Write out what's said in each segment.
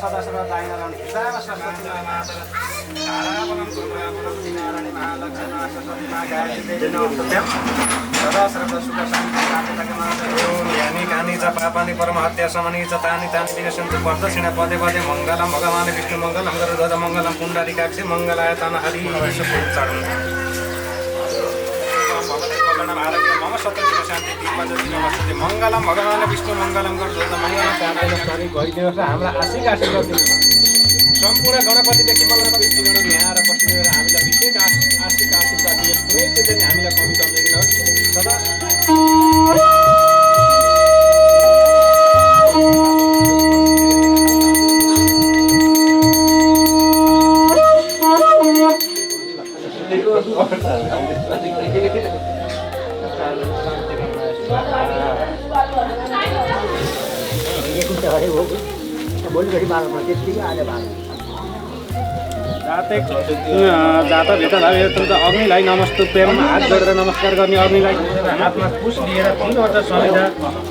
सदा सर्वदा दाइना हितामा सरस्वती माता धारावनं कुर्वन्ति नारायणी महालक्ष्मी सरस्वती माता गायत्री नमोस्तुभ्यं सदा सर्वदा सुख शान्ति प्राप्तिकामना ओम यानि कानि च पापानि परमहत्या समनि च तानि तानि विनशन्तु प्रदक्षिणा पदे पदे मङ्गलं भगवान् विष्णु मङ्गलं गरुडध्वज मङ्गलं पुण्डरीकाक्षि मङ्गलाय तन हरि चाडौँ मम सत्य शान्ति दिपज्योति नमस्ते मङ्गलम भगवान् विष्णु मङ्गलम गरुडध्वज मङ्गलम कामदेव भइदिनुहोस् र हामीलाई आशिक आशीर्वाद दिनुहोस् सम्पूर्ण गणपतिदेखि बल्ल पृथ्वीबाट ल्याएर बस्नुभएर हामीलाई विशेष आशिक आशीर्वाद दिनुहोस् कुनै चाहिँ पनि हामीलाई कमी सम्झिदिनुहोस् सदा जाता भेटा लाग्यो तुमचा अग्निलाई नमस्तुभ्यम हात जोडेर नमस्कार गर्ने अग्निलाई हातमा पुस लिएर 3 वटा समेत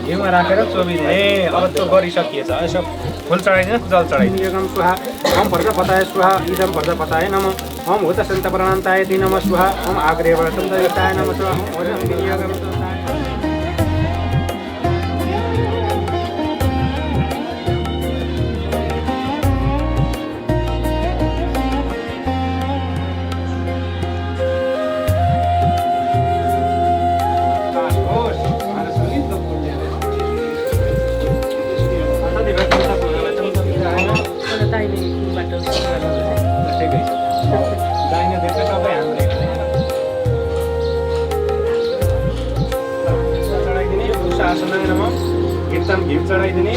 घिउमा राखेर चोबिने अब त्यो गरिसकिएछ यसो फुल चढाइदिनुहोस् जल चढाइदिनु एकम स्वाहा ओम भर्ग पताय स्वाहा इदम भर्ग पताय नमः ओम भूत सन्त प्रणन्ताय ति नमः स्वाहा ओम आग्रेव सन्त युक्ताय नमः स्वाहा ओम विनियोगम कीर्तन घिउ चढाइदिने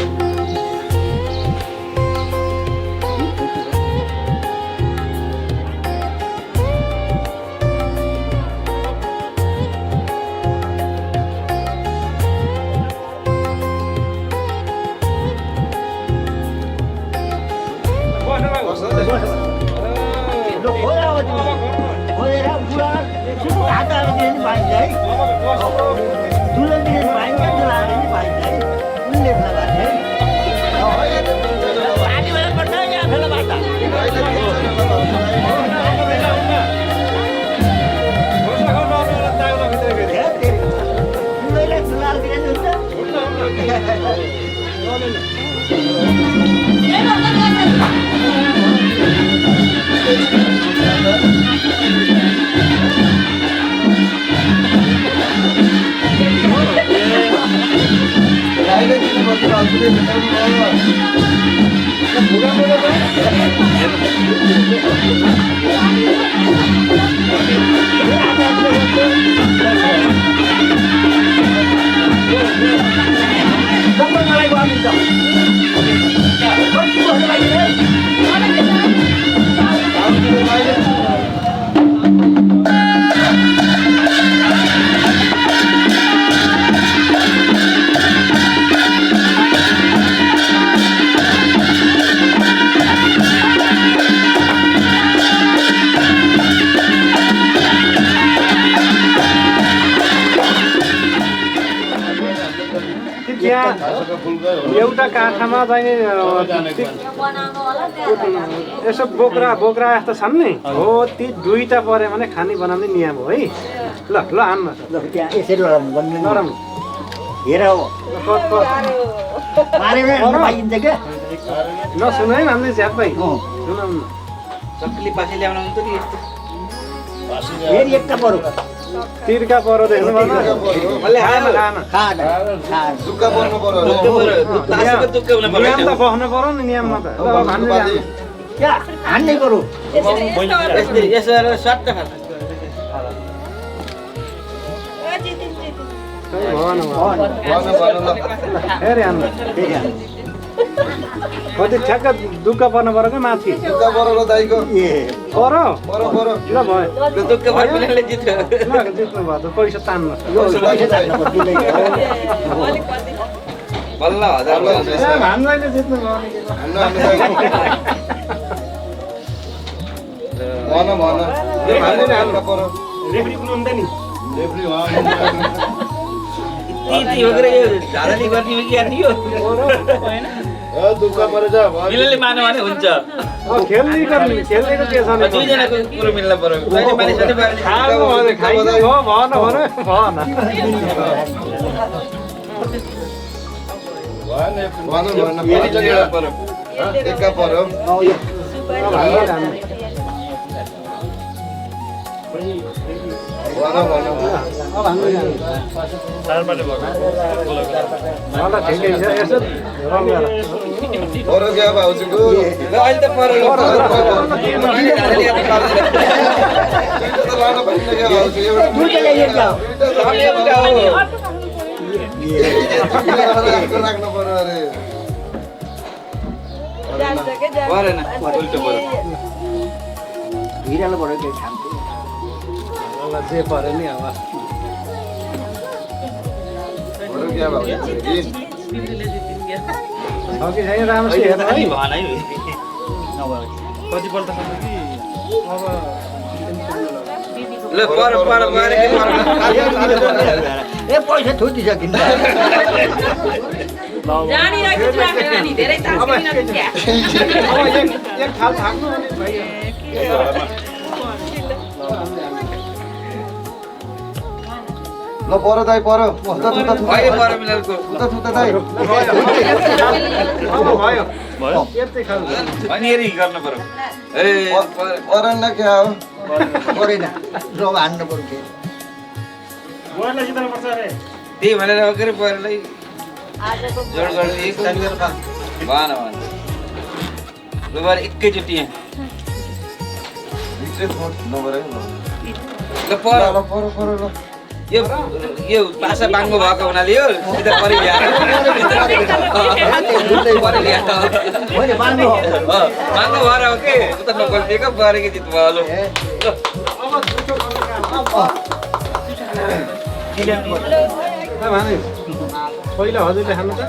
एउटा काठामा चाहिँ यसो बोक्रा बोक्रा जस्तो छन् नि हो ती दुईटा पऱ्यो भने खानी बनाउने नियम हो है ल ल आन्न यसरी नरम हेर नसुन है भन्दै झ्याप्पै सुनाउन चक्ली पासी ल्याउनु हुन्छ नि फेरि एकटा परो तिरका परो देख्नु भएन दुःखा पर्नु पर्यो नियम त बस्नु पर्यो नि नियममा त हान्नै परो यसो सट्ट खान्छ फेरि हान्नु कति ठ्याक्क दुःख पर्नु पर्यो कि माथि दुःखा पर्यो दाइको परो पर्यो पर्यो ल भयो दुःख पर्नेले जित्यो जित्नु भयो त पैसा तान्नु बल्ल हजार भान्जाले जित्नु भयो रेफ्री कुनुहुन्छ नि रेफ्री ती वगैरे झाडाली गर्ने हो कि अनि यो हैन दुःख परेछ मिलले मान्यो भने हुन्छ खेल्नेको के छ नि दुईजनाको कुरो मिल्न पर्यो कहिले मानिसले खानु भने खाइन्छ हो भन एका पर्यो ठिकै छ यसो रङ्गेर पर्यो क्या भाउजूको अहिले त पर्यो लानु पाइन्छ क्या भाउजू एउटा दुईटा ल्याइन्छ राख्नु पर्यो अरे परेन उल्टो पर्यो हिरालो बढो के खान्छ मलाई जे पऱ्यो नि अब पर्यो क्या भाउजू छ कि छैन राम्रोसित हेर्नु है भन है कतिपल्ट सक्यो कि अब ल पर पर मारे के पर ए पैसा छुटिसकिन्छ जानिरहेको छु आफ्नो नानी धेरै तास खेल्न क्या अब एक थाल थाक्नु अनि भाइ ल पर्यो दाइ पर्यो थुता थुता थुता अहिले पर मिललको थुता थुता दाइ अब भयो यस्तै खालको अनि हेरी गर्न पर्यो ए परेन न क्या हो परेन रब हान्नु पर्छ गोडलाई जित्नु पर्छ अरे त्यही भनेर अगाडि परलाई जोड गरिदिएको भन भन दुबारा एकैचोटि यहाँ भित्रै फोट नपरे ल पर ल पर्यो पर्यो ल यो पासा बाङ्गो भएको हुनाले यो सिधा परिल्या परिल्या मैले बान्नु बाङ्गो भएर हो कि उता नगल्दिएको परेको जित भयो ल पहिला हजुरले खानु त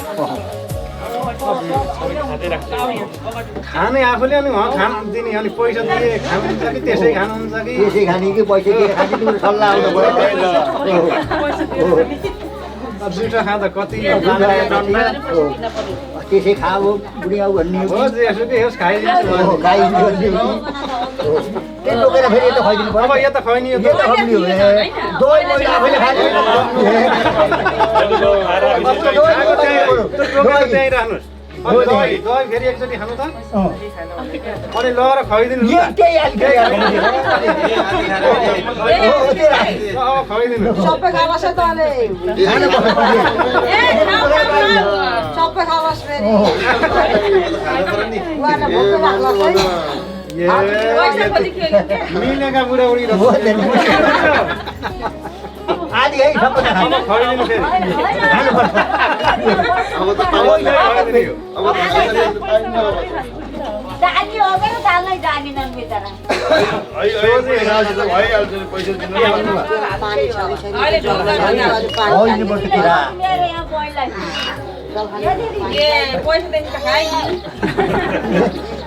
खाने आफूले अनि उहाँ खानु दिने अनि पैसा दिए खानुहुन्छ कि त्यसै खानुहुन्छ कि त्यसै खाने कि पैसा दिएर खाने तिम्रो सल्लाह आउनु पर्यो दुइटा खाँदा कति त्यसै खाऊ बुढिया भन्ने हो जेसो कि होस् खाइदिन्छु खाइदिनु त्यो लोकेर फेरि यता खुवाइदिनु अब पर्यो यता खुवाइने यो त खप्ने हो दही मैले आफैले खाने त्यहीँ राख्नुहोस् दही फेरि एकचोटि खानु त अनि लगेर खुवाइदिनु त्यही अलिकति अब खुवाइदिनु सबै खालास त अनि खानु पर्छ सबै खालास फेरि उहाँले भोकै लाग्ला है पैसा कति खेल्यो क्या मिलेका बुढाबुढी आदि है सबै अब खुवाइदिनु फेरि अब त खुवाइदिनु यो अब त जानी हो गयो दालै जानिनन् बिचरा भइहाल्छ नि पैसा दिनु अहिले ढोका होइन पर्छ किरा मेरो यहाँ बोइलाई ए पैसा दिन्छ खाइ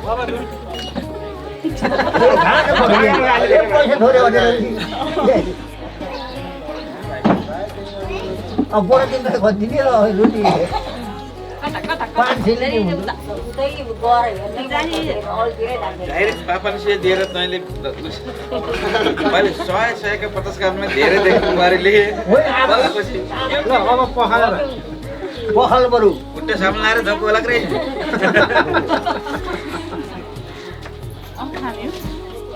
खानु पर्यो पैसा थोरै भनेर अब बडो दिन त खोजिदिने र रोटी पाँच छिल्ले नि हुन्छ उतै गएर हेर्नै जाने अल्छिरै जान्छ डाइरेक्ट 500 दिएर तैँले मैले 100 का 50 काममा धेरै देख्नु बारेले पछि ल अब पखाएर पखाल बरु खुट्टा सामलाएर धक्को लाग्रै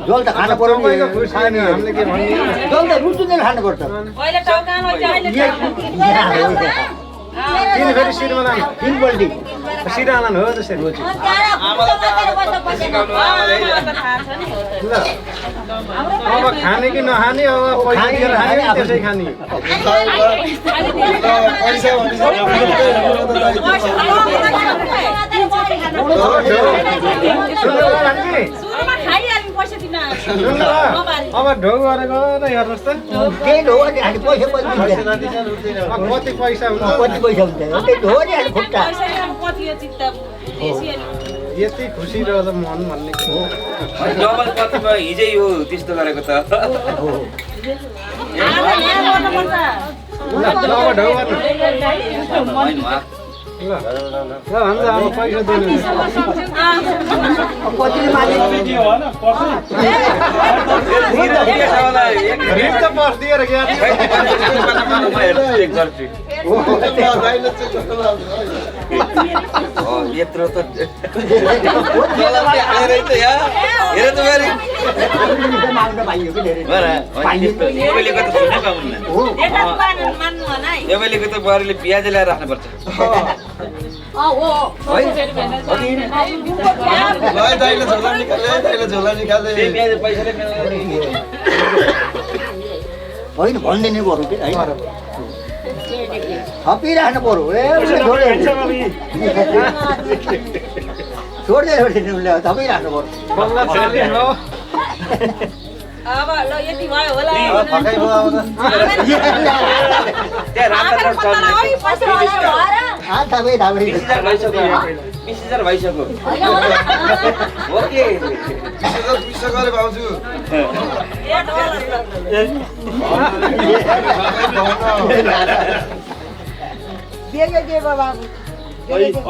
जल त खानु पर्यो तपाईँको खुसी नि हामीले के भन्ने जल त रुचुले खानुपर्छ अहिले टाउकामा अहिले किन फेरि शिरमा लानु तिनपल्टी सिधा लानु हो त्यसरी म जाडा बस्दा बस्दा थाहा छ नि ल अब खाने कि नखाने अब पैसा दिएर खाने कि त्यसै खाने पैसा सुरुमा खाइहाल्नु पैसा दिन अब ढोग गरेको त हेर्नुहोस् त त्यही हो नि हामी पैसा पनि दिँदैन अब कति पैसा हुन्छ कति पैसा हुन्छ त्यही हो नि हामी खुट्टा पैसा कति हो चित्त यति खुसी रहेछ मन भन्ने डबल कति भयो हिजै हो त्यस्तो गरेको त ल अब ढोग गर्नु होइन ल भन्छ अब पैसा दिनु कतिले मागे रिप त बस दिएर गयो यत्रो त हेर त फेरि माग्दा भाइयो कि धेरै एबेलेको त सुनै पाउन्न एबेलेको त बुहारीले प्याज ल्याएर राख्नुपर्छ प्याज पैसाले होइन भनिदिने बरु कि होइन थपिराख्नु पर्यो छोडिदिनु उसले थपिराख्नु पर्यो अब ल यति भयो होला त्यहाँ रातो चल्ने थापै 20,000 भइसक्यो 20,000 भइसक्यो हो के 20,000 गरे भाउजू के बाबा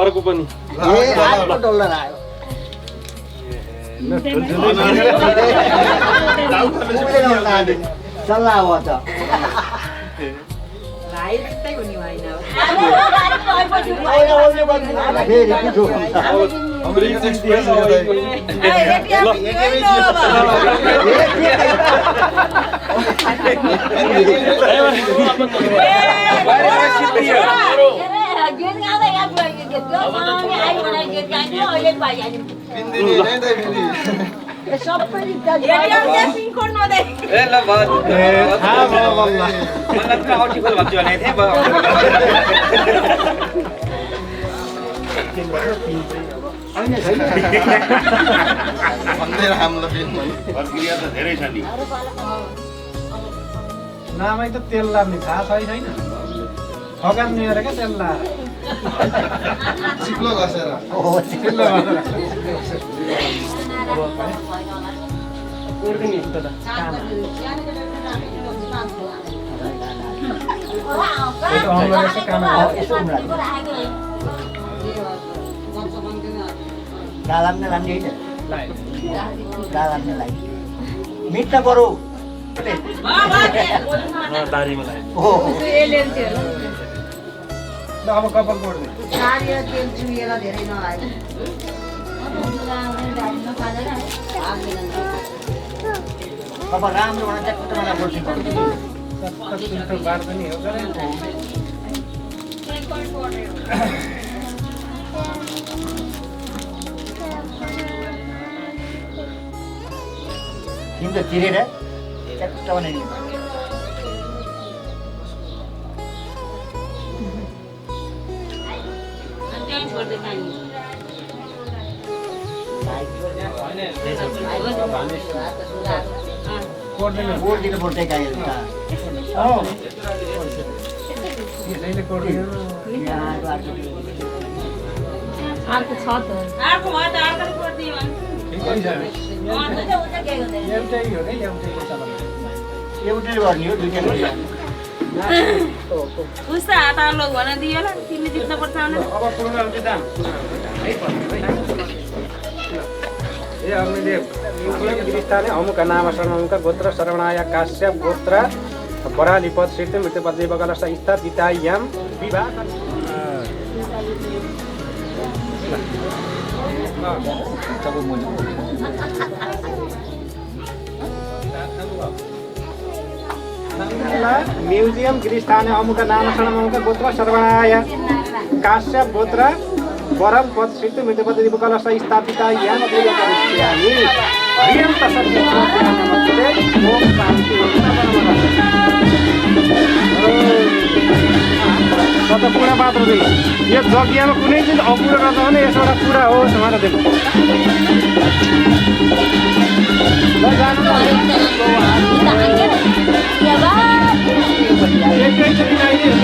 अर्को पनि डलर आयो सल्लाह हो त गीत गाउँदै याद भयो गीत गाइदियो अहिले पाइहाल्यो सबै ए ल बस मलाई त औटी खोल भन्छु भने थिए नामै त तेल लाग्ने थाहा छैन खगान लिएर क्या तेल लाएर चिप्लो घसेर मिट बरु अब कपाल कोड्ने अब राम्रो बार पनि हो तिमी त चिरेर च्याट्ट बनाइदिनु कोडिदिनु पर्छ गाईहरू यसैले कोड्दैन अर्को छ त अर्को भयो त अर्को कोड्दियो एउटै हो नि एउटैको चलन एउटै गर्ने हो दुईटा उस्ता हात आलो भन दियो ल तिमीले जित्न पर्छ भने अब पुरुष दाम ए अग्निदेव गिरिस्थाने अमुक नाम शर्ममुख गोत्र शरवणाय काश्यप गोत्र बरालिपद शीर्षे मृत्युपद देवकलश स्था पितायाम विवाह म्युजियम गिरिस्थाने अमुक नाम शर्ममुख गोत्र शरवणाय काश्यप गोत्र वरम पद शीर्षे मृत्युपद देवकलश स्थापितायाम देवकलस्यामि हरियम तसर्वज्ञानमस्ते ओम शान्ति त पुरा बात हुँदैन यो यज्ञमा कुनै चिज अपुरो रहेछ भने यसो एउटा पुरा हो उहाँलाई दिनु ल जानु एकैचोटि आइदिए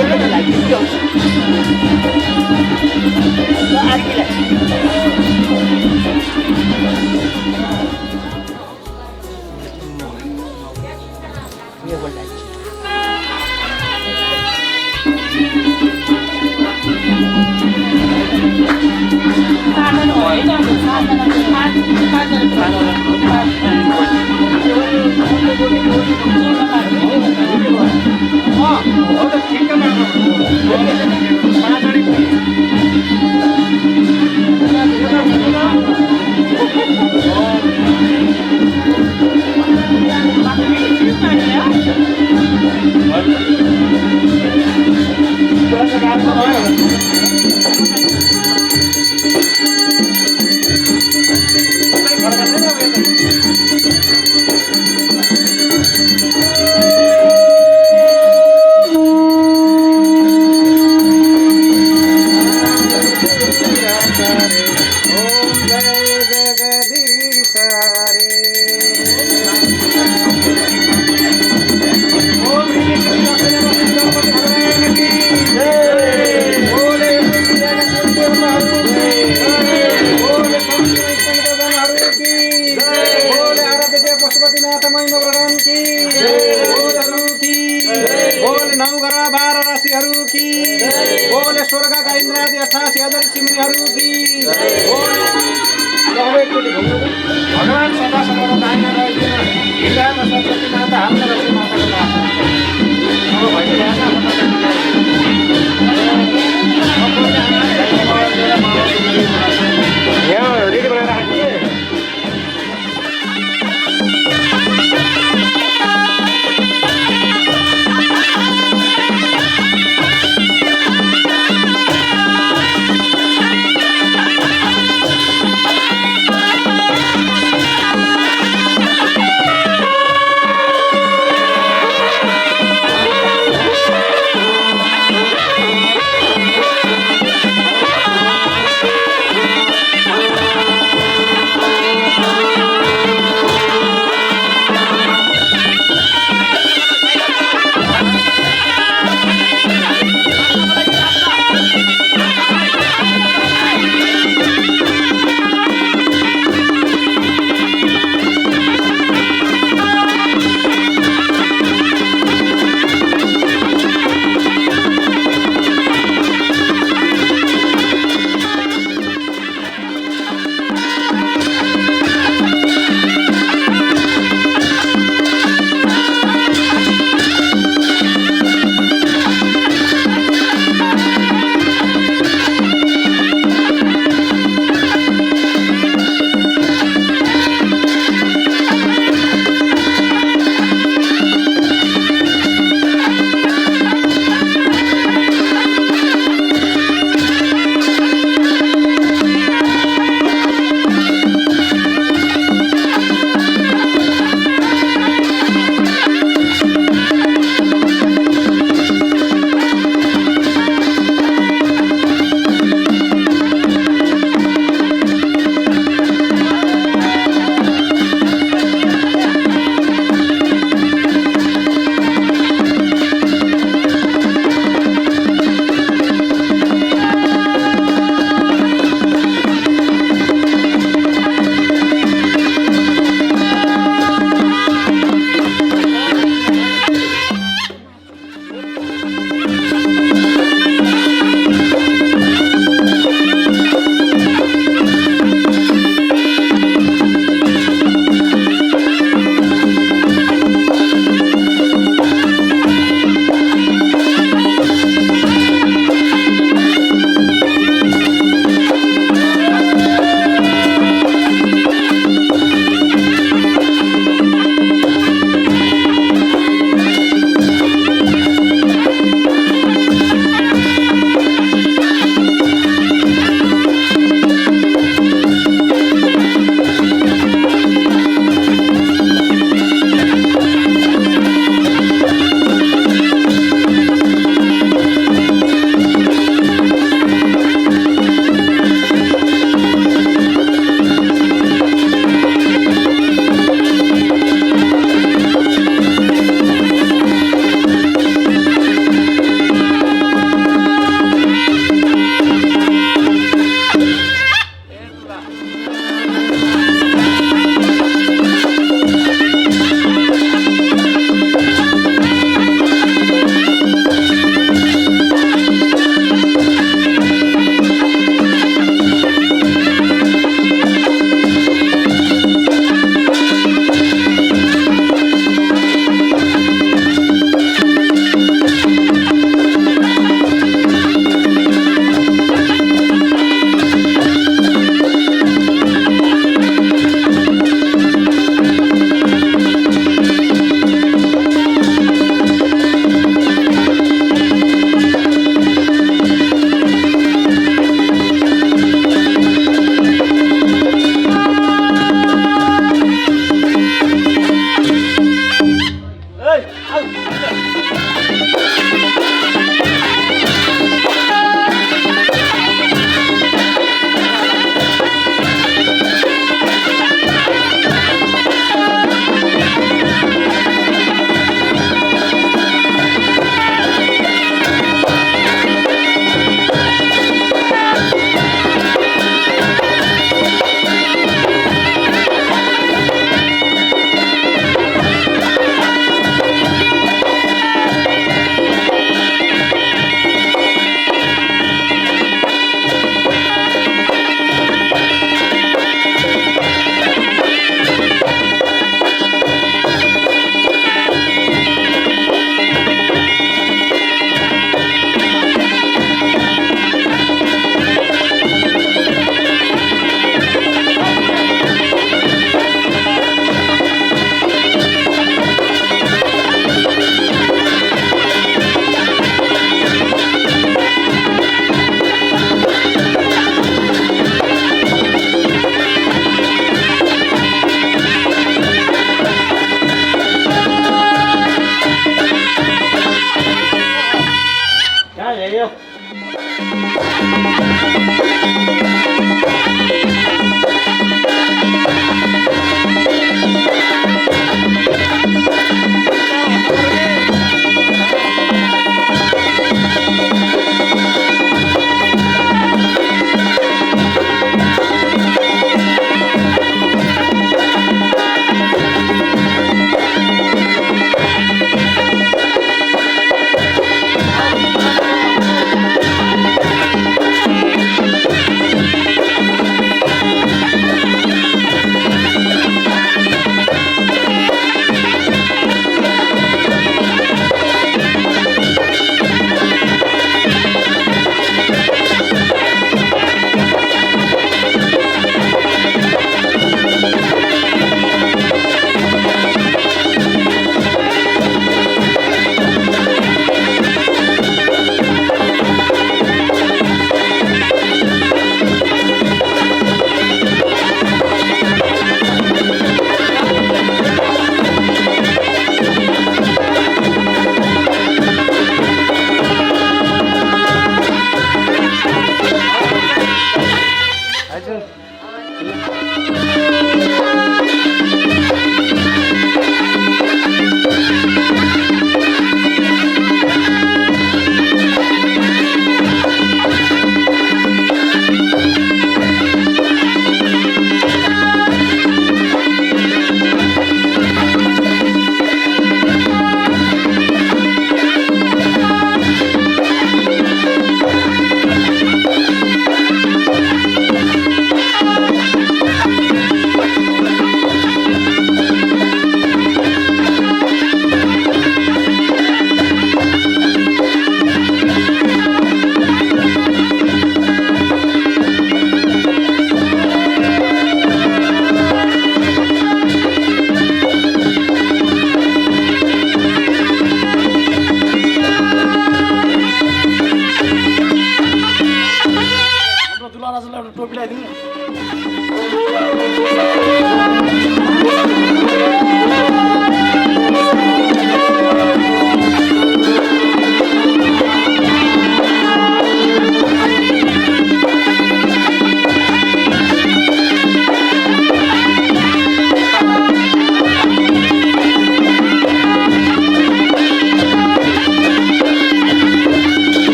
पशुपतिनाथ महेन्द्र प्रधान की बोलहरू की बोल 9 ग्रह 12 राशिहरू की बोल स्वर्गका इन्द्रादि 88,000 ऋषिमुनिहरू की बोल भगवान सदा सदाको दाहिना रहेको हिँड्दामा सरस्वती माता हाम्रा लक्ष्मी माताको नाम अब भइरहेको छ